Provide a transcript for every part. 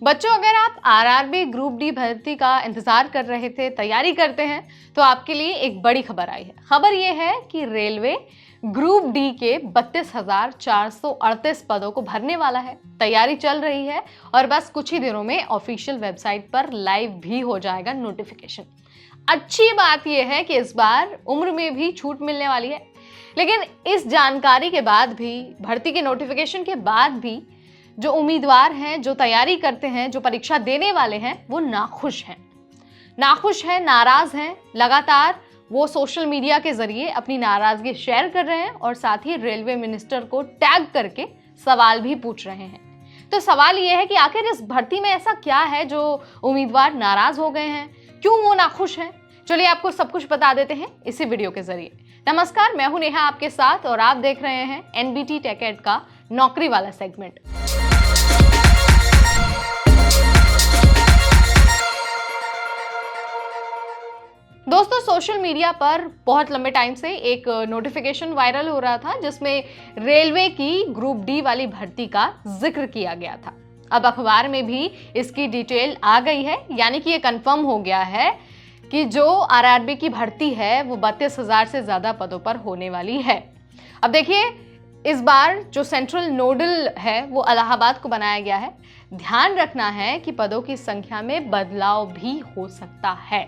बच्चों, अगर आप आरआरबी ग्रुप डी भर्ती का इंतजार कर रहे थे, तैयारी करते हैं, तो आपके लिए एक बड़ी खबर आई है। खबर यह है कि रेलवे ग्रुप डी के 32,438 पदों को भरने वाला है। तैयारी चल रही है और बस कुछ ही दिनों में ऑफिशियल वेबसाइट पर लाइव भी हो जाएगा नोटिफिकेशन। अच्छी बात यह है कि इस बार उम्र में भी छूट मिलने वाली है, लेकिन इस जानकारी के बाद भी, भर्ती के नोटिफिकेशन के बाद भी जो उम्मीदवार हैं, जो तैयारी करते हैं, जो परीक्षा देने वाले हैं, वो नाखुश हैं, नाराज हैं। लगातार वो सोशल मीडिया के जरिए अपनी नाराजगी शेयर कर रहे हैं और साथ ही रेलवे मिनिस्टर को टैग करके सवाल भी पूछ रहे हैं। तो सवाल ये है कि आखिर इस भर्ती में ऐसा क्या है जो उम्मीदवार नाराज हो गए हैं, क्यों वो नाखुश हैं? चलिए आपको सब कुछ बता देते हैं इसी वीडियो के जरिए। नमस्कार, मैं हूं नेहा आपके साथ और आप देख रहे हैं एनबीटी टेक एड का नौकरी वाला सेगमेंट। दोस्तों, सोशल मीडिया पर बहुत लंबे टाइम से एक नोटिफिकेशन वायरल हो रहा था जिसमें रेलवे की ग्रुप डी वाली भर्ती का जिक्र किया गया था। अब अखबार में भी इसकी डिटेल आ गई है, यानी कि ये कंफर्म हो गया है कि जो आरआरबी की भर्ती है वो 32,000 से ज्यादा पदों पर होने वाली है। अब देखिए, इस बार जो सेंट्रल नोडल है वो इलाहाबाद को बनाया गया है। ध्यान रखना है कि पदों की संख्या में बदलाव भी हो सकता है,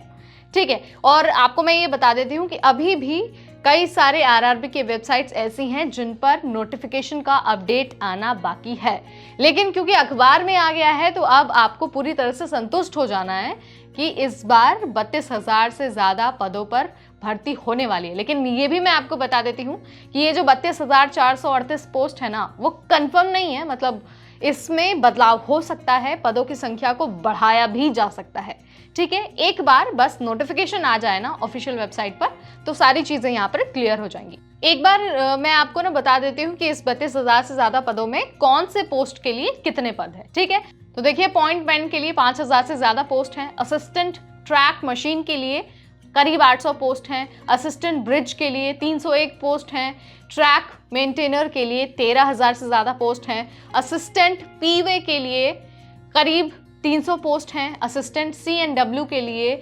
ठीक है। और आपको मैं ये बता देती हूँ कि अभी भी कई सारे आरआरबी के वेबसाइट्स ऐसी हैं जिन पर नोटिफिकेशन का अपडेट आना बाकी है, लेकिन क्योंकि अखबार में आ गया है तो अब आपको पूरी तरह से संतुष्ट हो जाना है कि इस बार 32,000 से ज़्यादा पदों पर भर्ती होने वाली है। लेकिन ये भी मैं आपको बता देती हूँ कि ये जो 32,438 पोस्ट है ना, वो कंफर्म नहीं है। मतलब इसमें बदलाव हो सकता है, पदों की संख्या को बढ़ाया भी जा सकता है, ठीक है। एक बार बस नोटिफिकेशन आ जाए ना ऑफिशियल वेबसाइट पर तो सारी चीजें यहाँ पर क्लियर हो जाएंगी। एक बार मैं आपको ना बता देती हूँ कि इस 32,000 से ज्यादा पदों में कौन से पोस्ट के लिए कितने पद है, ठीक है। तो देखिए, पॉइंट मैन के लिए 5,000 से ज्यादा पोस्ट हैं। असिस्टेंट ट्रैक मशीन के लिए करीब 800 पोस्ट हैं। असिस्टेंट ब्रिज के लिए 301 पोस्ट हैं। ट्रैक मेंटेनर के लिए 13,000 से ज़्यादा पोस्ट हैं। असिस्टेंट पीवे के लिए करीब 300 पोस्ट हैं। असिस्टेंट CNW के लिए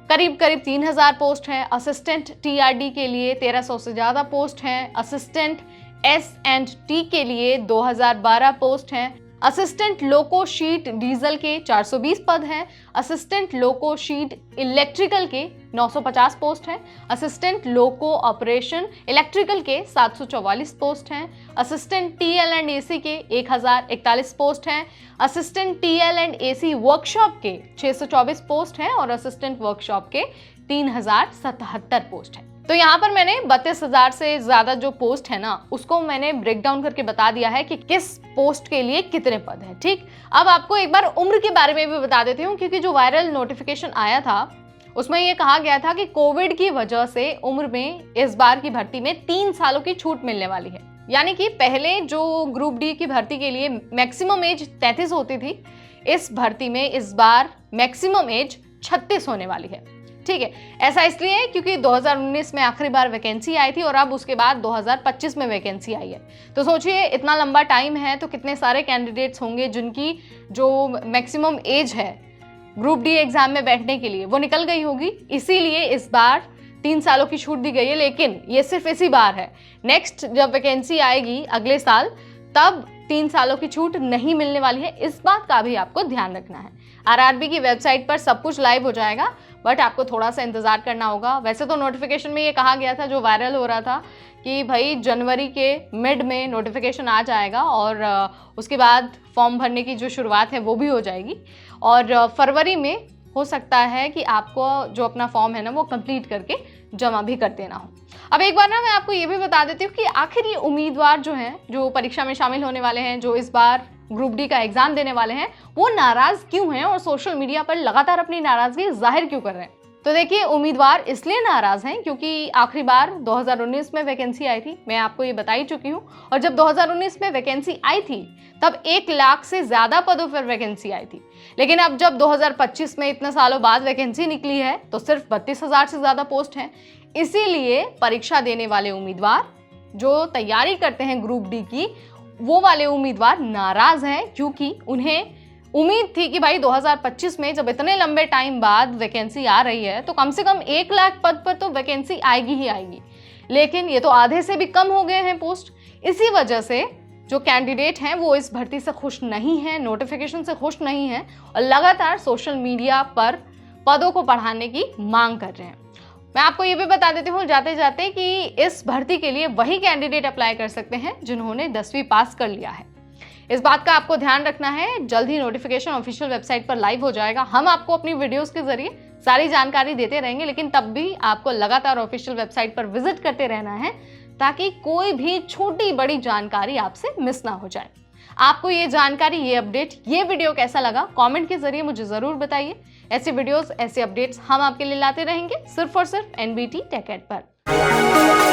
करीब 3,000 पोस्ट हैं। असिस्टेंट TRD के लिए 1,300 से ज़्यादा पोस्ट हैं। असिस्टेंट S&T के लिए 2,012 पोस्ट हैं। असिस्टेंट लोको शीट डीजल के 420 पद हैं। असिस्टेंट लोको शीट इलेक्ट्रिकल के 950 पोस्ट हैं। असिस्टेंट लोको ऑपरेशन इलेक्ट्रिकल के 744 पोस्ट हैं। असिस्टेंट TL एंड AC के 1,041 पोस्ट हैं। Assistant TL and AC workshop के 624 पोस्ट हैं और असिस्टेंट वर्कशॉप के 3,077 पोस्ट हैं। तो यहाँ पर मैंने 32,000 से ज्यादा जो पोस्ट है ना, उसको मैंने ब्रेक डाउन करके बता दिया है कि किस पोस्ट के लिए कितने पद हैं, ठीक। अब आपको एक बार उम्र के बारे में भी बता देती हूँ, क्योंकि जो वायरल नोटिफिकेशन आया था उसमें ये कहा गया था कि कोविड की वजह से उम्र में इस बार की भर्ती में 3 सालों की छूट मिलने वाली है। यानी कि पहले जो ग्रुप डी की भर्ती के लिए मैक्सिमम एज 33 होती थी, इस भर्ती में इस बार मैक्सिमम एज 36 होने वाली है, ठीक है। ऐसा इसलिए क्योंकि 2019 में आखिरी बार वैकेंसी आई थी और अब उसके बाद 2025 में वैकेंसी आई है। तो सोचिए, इतना लंबा टाइम है तो कितने सारे कैंडिडेट्स होंगे जिनकी जो मैक्सिमम एज है ग्रुप डी एग्जाम में बैठने के लिए वो निकल गई होगी। इसीलिए इस बार 3 सालों की छूट दी गई है, लेकिन ये सिर्फ इसी बार है। नेक्स्ट जब वैकेंसी आएगी अगले साल, तब 3 सालों की छूट नहीं मिलने वाली है। इस बात का भी आपको ध्यान रखना है। आरआरबी की वेबसाइट पर सब कुछ लाइव हो जाएगा, बट आपको थोड़ा सा इंतजार करना होगा। वैसे तो नोटिफिकेशन में ये कहा गया था, जो वायरल हो रहा था, कि भाई जनवरी के मिड में नोटिफिकेशन आ जाएगा और उसके बाद फॉर्म भरने की जो शुरुआत है वो भी हो जाएगी और फरवरी में हो सकता है कि आपको जो अपना फॉर्म है ना वो कंप्लीट करके जमा भी कर देना हो। अब एक बार ना मैं आपको ये भी बता देती हूँ कि आखिर ये उम्मीदवार जो हैं, जो परीक्षा में शामिल होने वाले हैं, जो इस बार ग्रुप डी का एग्जाम देने वाले हैं, वो नाराज क्यों हैं और सोशल मीडिया पर लगातार अपनी नाराजगी जाहिर क्यों कर रहे हैं। तो देखिए, उम्मीदवार इसलिए नाराज हैं क्योंकि आखिरी बार 2019 में वैकेंसी आई थी, मैं आपको ये बता ही चुकी हूँ। और जब 2019 में वैकेंसी आई थी तब 1 लाख से ज्यादा पदों पर वैकेंसी आई थी, लेकिन अब जब 2025 में इतने सालों बाद वैकेंसी निकली है तो सिर्फ 32,000 से ज्यादा पोस्ट हैं। इसीलिए परीक्षा देने वाले उम्मीदवार, जो तैयारी करते हैं ग्रुप डी की, वो वाले उम्मीदवार नाराज हैं क्योंकि उन्हें उम्मीद थी कि भाई 2025 में जब इतने लंबे टाइम बाद वैकेंसी आ रही है तो कम से कम 1 लाख पद पर तो वैकेंसी आएगी ही आएगी, लेकिन ये तो आधे से भी कम हो गए हैं पोस्ट। इसी वजह से जो कैंडिडेट हैं वो इस भर्ती से खुश नहीं हैं, नोटिफिकेशन से खुश नहीं हैं और लगातार सोशल मीडिया पर पदों को बढ़ाने की मांग कर रहे हैं। मैं आपको ये भी बता देती हूँ जाते जाते कि इस भर्ती के लिए वही कैंडिडेट अप्लाई कर सकते हैं जिन्होंने 10वीं पास कर लिया है। इस बात का आपको ध्यान रखना है। जल्द ही नोटिफिकेशन ऑफिशियल वेबसाइट पर लाइव हो जाएगा। हम आपको अपनी वीडियोस के जरिए सारी जानकारी देते रहेंगे, लेकिन तब भी आपको लगातार ऑफिशियल वेबसाइट पर विजिट करते रहना है ताकि कोई भी छोटी बड़ी जानकारी आपसे मिस ना हो जाए। आपको ये जानकारी, ये अपडेट, ये वीडियो कैसा लगा कमेंट के जरिए मुझे जरूर बताइए। ऐसे वीडियोस, ऐसे अपडेट्स हम आपके लिए लाते रहेंगे सिर्फ और सिर्फ NBT टेक एड पर।